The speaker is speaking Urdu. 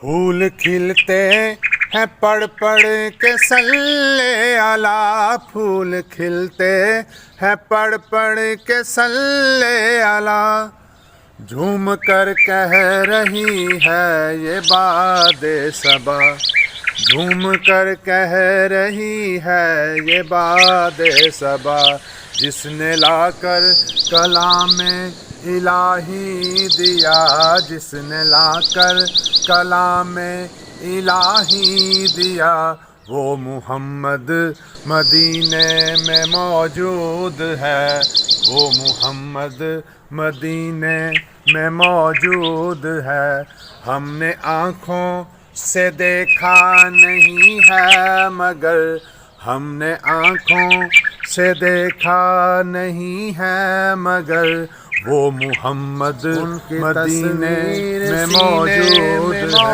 پھول کھلتے ہیں پڑھ پڑھ کے صلی علی، پھول کھلتے ہیں پڑھ پڑھ کے صلی علی، جھوم کر کہہ رہی ہے یہ باد صبا، جھوم کر کہہ رہی ہے یہ باد صبا، جس نے لا کر کلام الہی دیا، جس نے لا کر کلام الہی دیا، وہ محمد مدینے میں موجود ہے، وہ محمد مدینے میں موجود ہے، ہم نے آنکھوں سے دیکھا نہیں ہے مگر، ہم نے آنکھوں سے دیکھا نہیں ہے مگر، وہ محمد مدینے میں موجود ہے۔